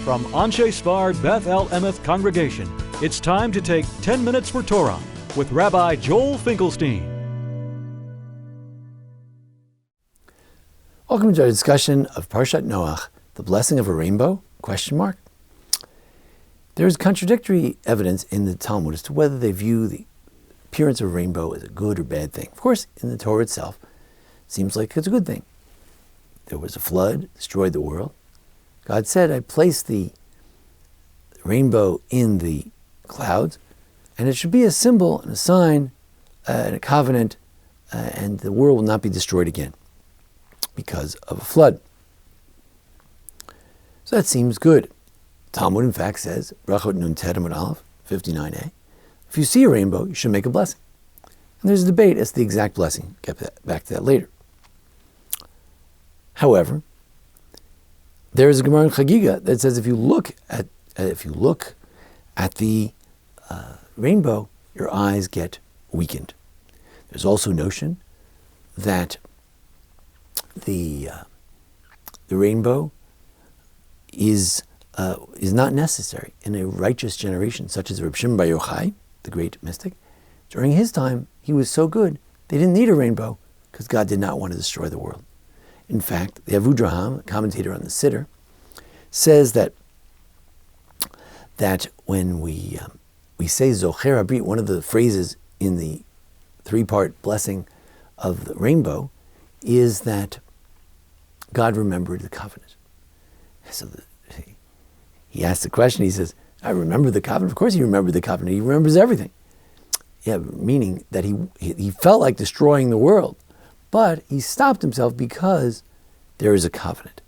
From Anshe Sfard Beth El Emeth Congregation, it's time to take 10 Minutes for Torah with Rabbi Joel Finkelstein. Welcome to our discussion of Parshat Noach, the blessing of a rainbow? ? There is contradictory evidence in the Talmud as to whether they view the appearance of a rainbow as a good or bad thing. Of course, in the Torah itself, it seems like it's a good thing. There was a flood, destroyed the world. God said, I placed the rainbow in the clouds, and it should be a symbol and a sign and a covenant, and the world will not be destroyed again because of a flood. So that seems good. Talmud, in fact, says, Brachot Nun Tet Amud Aleph, 59a, if you see a rainbow, you should make a blessing. And there's a debate as to the exact blessing. Get back to that later. However, there is a Gemara in Chagiga that says if you look at the rainbow, your eyes get weakened. There's also a notion that the rainbow is not necessary in a righteous generation, such as Reb Shimon Bar Yochai, the great mystic. During his time, he was so good, they didn't need a rainbow because God did not want to destroy the world. In fact, the Avudraham, a commentator on the Siddur, says that when we say Zocher Habrit, one of the phrases in the three-part blessing of the rainbow is that God remembered the covenant. So he asked the question, he says, I remember the covenant. Of course he remembered the covenant. He remembers everything. Yeah, meaning that he felt like destroying the world, but he stopped himself because there is a covenant.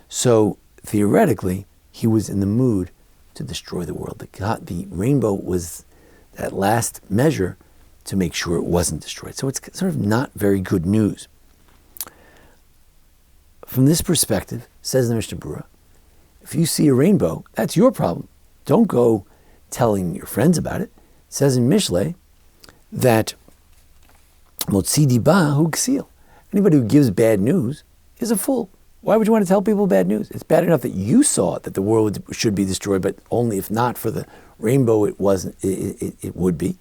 So theoretically, he was in the mood to destroy the world. The rainbow was that last measure to make sure it wasn't destroyed. So it's sort of not very good news. From this perspective, says the Mishnah Berurah, if you see a rainbow, that's your problem. Don't go telling your friends about it. It says in Mishlei that Motzi Diba Hu Ksil. Anybody who gives bad news is a fool. Why would you want to tell people bad news? It's bad enough that you saw that the world should be destroyed, but only if not for the rainbow it would be.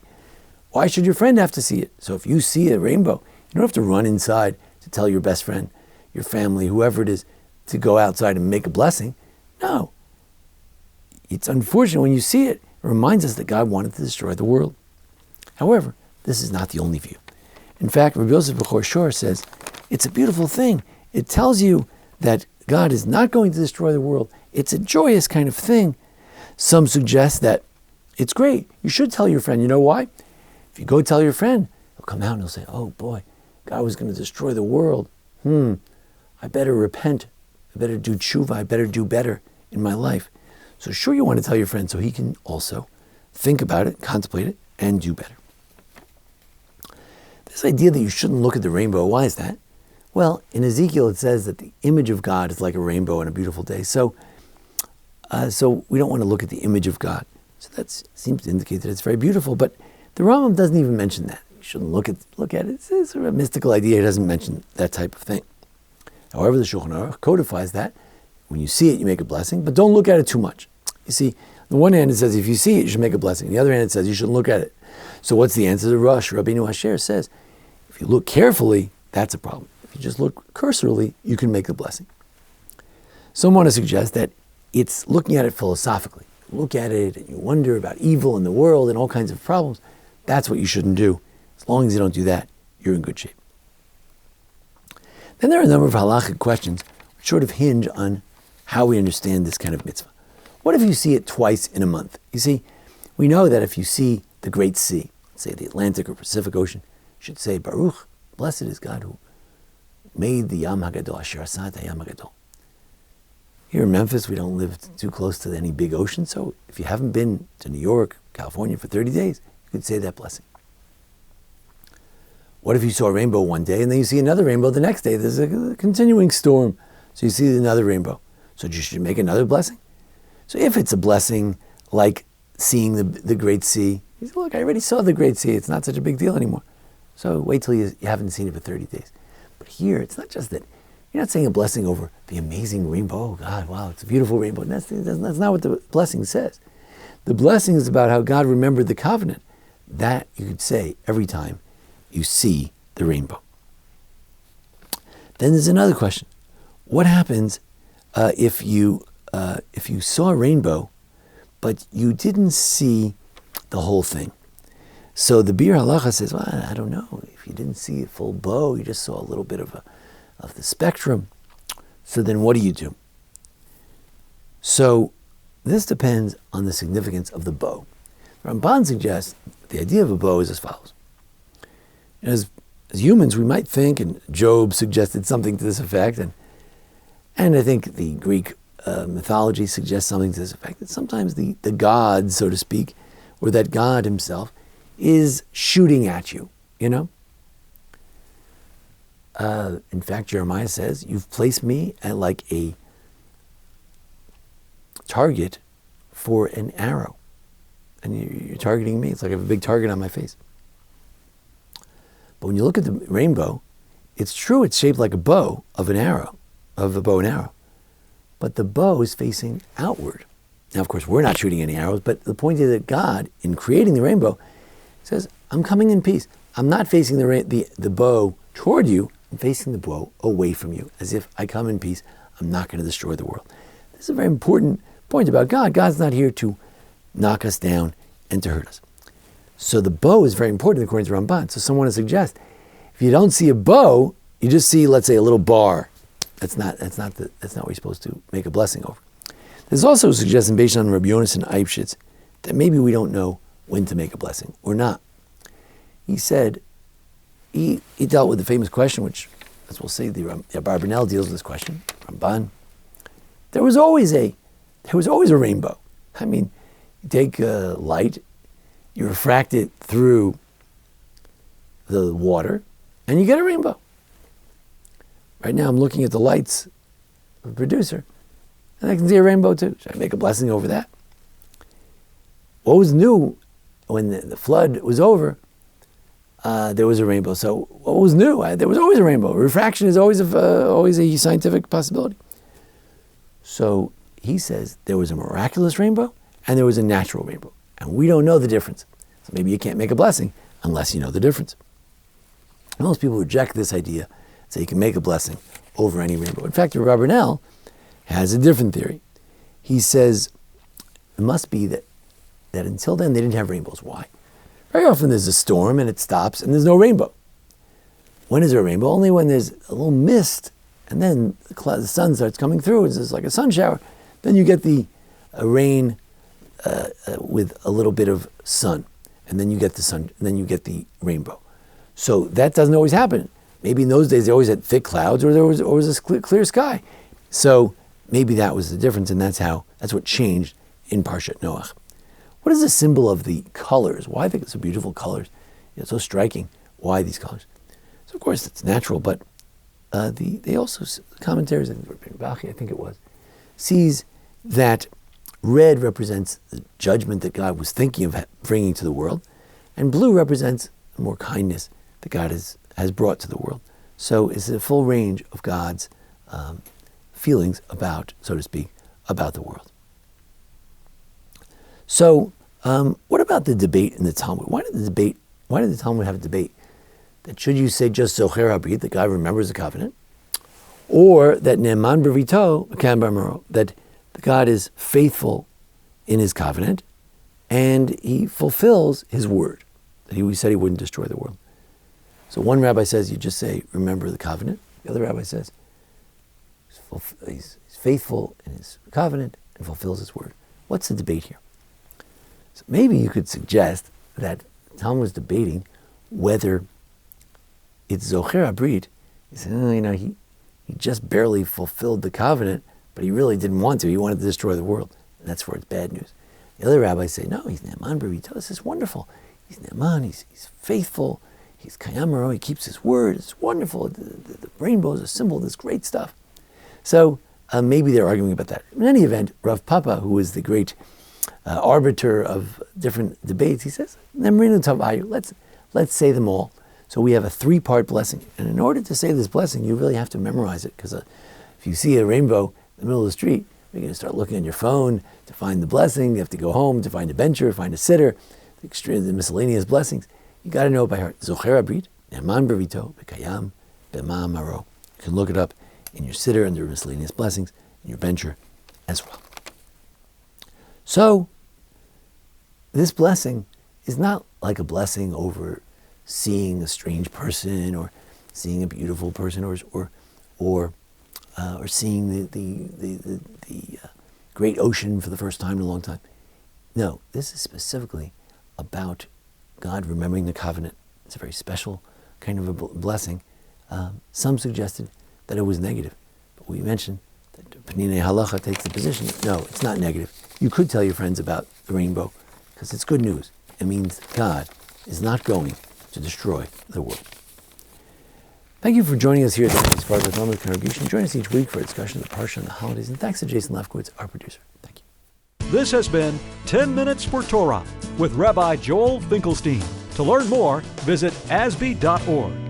Why should your friend have to see it? So if you see a rainbow, you don't have to run inside to tell your best friend, your family, whoever it is, to go outside and make a blessing. No. It's unfortunate when you see it. It reminds us that God wanted to destroy the world. However, this is not the only view. In fact, Rabbi Yosef Bechor Shor says, it's a beautiful thing. It tells you that God is not going to destroy the world. It's a joyous kind of thing. Some suggest that it's great. You should tell your friend. You know why? If you go tell your friend, he'll come out and he'll say, oh boy, God was going to destroy the world. I better repent. I better do tshuva. I better do better in my life. So sure, you want to tell your friend so he can also think about it, contemplate it, and do better. This idea that you shouldn't look at the rainbow, why is that? Well, in Ezekiel it says that the image of God is like a rainbow on a beautiful day. So we don't want to look at the image of God. So that seems to indicate that it's very beautiful. But the Rambam doesn't even mention that. You shouldn't look at it. It's sort of a mystical idea. He doesn't mention that type of thing. However, the Shulchan Aruch codifies that. When you see it, you make a blessing, but don't look at it too much. You see, on the one hand it says if you see it, you should make a blessing. On the other hand it says you shouldn't look at it. So what's the answer? The Rosh Rabbeinu Asher says, if you look carefully, that's a problem. If you just look cursorily, you can make the blessing. Some want to suggest that it's looking at it philosophically. You look at it and you wonder about evil in the world and all kinds of problems. That's what you shouldn't do. As long as you don't do that, you're in good shape. Then there are a number of halachic questions which sort of hinge on how we understand this kind of mitzvah. What if you see it twice in a month? You see, we know that if you see the Great Sea, say the Atlantic or Pacific Ocean, you should say, Baruch, blessed is God who made the Yam HaGadol, Asher Asad HaYam HaGadol. Here in Memphis, we don't live too close to any big ocean, so if you haven't been to New York, California for 30 days, you could say that blessing. What if you saw a rainbow one day and then you see another rainbow the next day? There's a continuing storm, so you see another rainbow. So you should make another blessing? So if it's a blessing like seeing the Great Sea, you say, look, I already saw the Great Sea. It's not such a big deal anymore. So wait till you haven't seen it for 30 days. But here, it's not just that You're not saying a blessing over the amazing rainbow. Oh God, wow, it's a beautiful rainbow. That's not what the blessing says. The blessing is about how God remembered the covenant. That you could say every time you see the rainbow. Then there's another question. What happens if you saw a rainbow, but you didn't see the whole thing? So the Bir Halacha says, well, I don't know. If you didn't see a full bow, you just saw a little bit of the spectrum. So then what do you do? So this depends on the significance of the bow. Ramban suggests the idea of a bow is as follows. As humans, we might think, and Job suggested something to this effect, and I think the Greek mythology suggests something to this effect, that sometimes the god, so to speak, or that God himself, is shooting at you, you know? In fact, Jeremiah says, you've placed me at like a target for an arrow. And you're targeting me. It's like I have a big target on my face. But when you look at the rainbow, it's true it's shaped like a bow of an arrow, of a bow and arrow. But the bow is facing outward. Now, of course, we're not shooting any arrows, but the point is that God, in creating the rainbow, says, I'm coming in peace. I'm not facing the bow toward you. I'm facing the bow away from you. As if I come in peace, I'm not going to destroy the world. This is a very important point about God. God's not here to knock us down and to hurt us. So the bow is very important according to Ramban. So someone would suggest, if you don't see a bow, you just see, let's say, a little bar. That's not what you're supposed to make a blessing over. There's also a suggestion based on Rabbi Yonasan Eibschitz that maybe we don't know when to make a blessing or not. He said, he dealt with the famous question, which, as we'll see, the Abarbanel deals with this question, Ramban. There was always a rainbow. I mean, you take light, you refract it through the water, and you get a rainbow. Right now I'm looking at the lights of the producer, and I can see a rainbow too. Should I make a blessing over that? What was new when the flood was over? There was a rainbow. So what was new? There was always a rainbow. Refraction is always a scientific possibility. So he says there was a miraculous rainbow and there was a natural rainbow. And we don't know the difference. So maybe you can't make a blessing unless you know the difference. Most people reject this idea, say you can make a blessing over any rainbow. In fact, Rabbi Bernal has a different theory. He says it must be that until then they didn't have rainbows. Why? Very often there's a storm and it stops and there's no rainbow. When is there a rainbow? Only when there's a little mist and then the sun starts coming through. It's just like a sun shower. Then you get the rain with a little bit of sun, and then you get the sun, and then you get the rainbow. So that doesn't always happen. Maybe in those days they always had thick clouds, or there was a clear sky. So maybe that was the difference, and that's what changed in Parshat Noach. What is the symbol of the colors? Why I think it's so beautiful colors? It's so striking. Why these colors? So of course it's natural, but they also, commentaries, I think it was, sees that red represents the judgment that God was thinking of bringing to the world, and blue represents more kindness that God has brought to the world. So it's a full range of God's feelings about, so to speak, about the world. So what about the debate in the Talmud? Why did the Talmud have a debate that should you say just Zocher HaBrit, that God remembers the covenant, or that Ne'eman B'rito, Mekan B'amaro, that God is faithful in his covenant and he fulfills his word, that he said he wouldn't destroy the world. So one rabbi says you just say, remember the covenant. The other rabbi says he's faithful in his covenant and fulfills his word. What's the debate here? So maybe you could suggest that Talmud was debating whether it's Zocher HaBrit. He said, he just barely fulfilled the covenant, but he really didn't want to. He wanted to destroy the world. And that's where it's bad news. The other rabbis say, no, he's Ne'eman B'rito. This is wonderful. He's Ne'eman, he's faithful, he's Kayamaro, he keeps his word. It's wonderful. The rainbow is a symbol of this great stuff. So maybe they're arguing about that. In any event, Rav Papa, who is the great arbiter of different debates, he says, let's say them all. So we have a 3-part blessing. And in order to say this blessing, you really have to memorize it, because if you see a rainbow in the middle of the street, you're going to start looking on your phone to find the blessing. You have to go home to find a bencher, find a sitter, the miscellaneous blessings. You got to know it by heart. Zocher Abrit, Ne'eman B'rito, B'kayam, B'ma Maro. You can look it up in your sitter under miscellaneous blessings, in your bencher as well. So, this blessing is not like a blessing over seeing a strange person, or seeing a beautiful person, or seeing the great ocean for the first time in a long time. No, this is specifically about God remembering the covenant. It's a very special kind of a blessing. Some suggested that it was negative, but we mentioned that Panine Halacha takes the position, no, it's not negative. You could tell your friends about the rainbow, because it's good news. It means God is not going to destroy the world. Thank you for joining us here at the Beth El Congregation. Join us each week for a discussion of the Parsha and the holidays. And thanks to Jason Lefkowitz, our producer. Thank you. This has been 10 Minutes for Torah with Rabbi Joel Finkelstein. To learn more, visit asb.org.